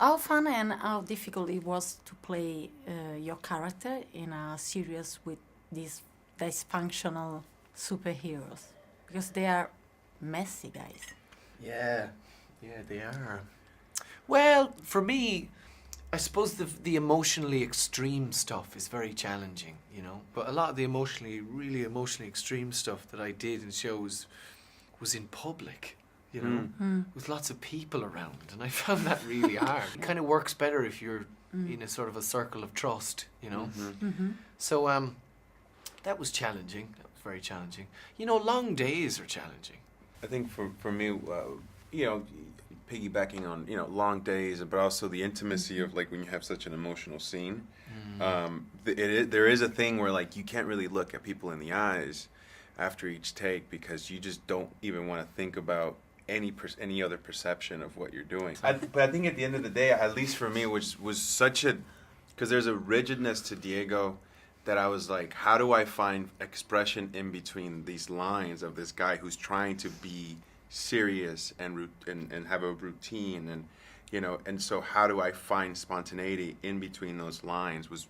How fun and how difficult it was to play your character in a series with these dysfunctional superheroes? Because they are messy guys. Yeah, they are. Well, for me, I suppose the emotionally extreme stuff is very challenging, you know. But a lot of the really emotionally extreme stuff that I did in shows was in public, you know, with lots of people around, and I found that really hard. It kind of works better if you're in a sort of a circle of trust, you know. So that was challenging. That was very challenging. You know, long days are challenging. I think for me, you know, piggybacking on, you know, long days, but also the intimacy of, like, when you have such an emotional scene. There is a thing where, like, you can't really look at people in the eyes after each take because you just don't even want to think about any other perception of what you're doing. But I think at the end of the day, at least for me, which was such a, because there's a rigidness to Diego that I was like, how do I find expression in between these lines of this guy who's trying to be serious and have a routine, and, you know, and so how do I find spontaneity in between those lines was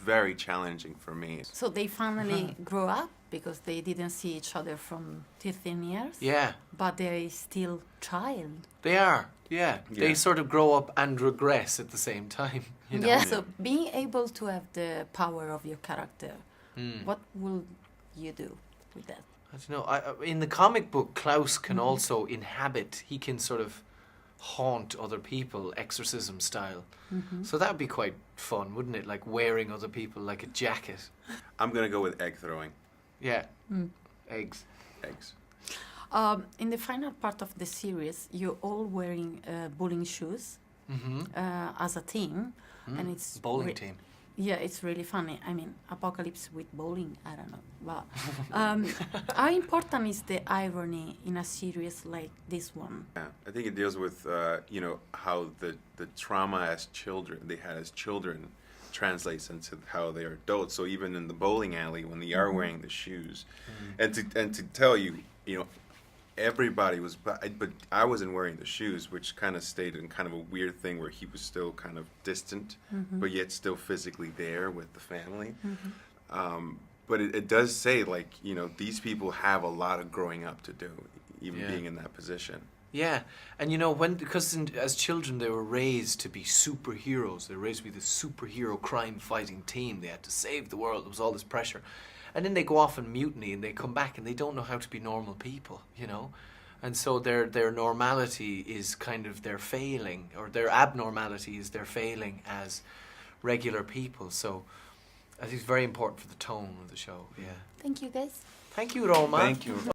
very challenging for me. So they finally grow up because they didn't see each other from 13 years. Yeah. But they're still child. They are, yeah. They sort of grow up and regress at the same time. You know? Yeah, so being able to have the power of your character, what will you do with that? I don't know. In the comic book, Klaus can also inhabit. He can sort of haunt other people, exorcism style. So that would be quite fun, wouldn't it? Like wearing other people like a jacket. I'm going to go with egg throwing. Yeah. Eggs. In the final part of the series, you're all wearing bowling shoes as a team. And it's bowling team. Yeah, it's really funny. I mean, apocalypse with bowling, I don't know. But how important is the irony in a series like this one? Yeah, I think it deals with, you know, how the trauma they had as children translates into how they are adults. So even in the bowling alley, when they are wearing the shoes, and to tell you, you know, everybody was, but I wasn't wearing the shoes, which kind of stayed in kind of a weird thing where he was still kind of distant, but yet still physically there with the family. But it does say, like, you know, these people have a lot of growing up to do, even being in that position. Yeah, and you know, because as children they were raised to be superheroes. They were raised to be the superhero crime-fighting team. They had to save the world. There was all this pressure. And then they go off and mutiny and they come back and they don't know how to be normal people, you know? And so their normality is kind of their failing, or their abnormality is their failing as regular people. So I think it's very important for the tone of the show, yeah. Thank you, guys. Thank you, Roma. Thank you.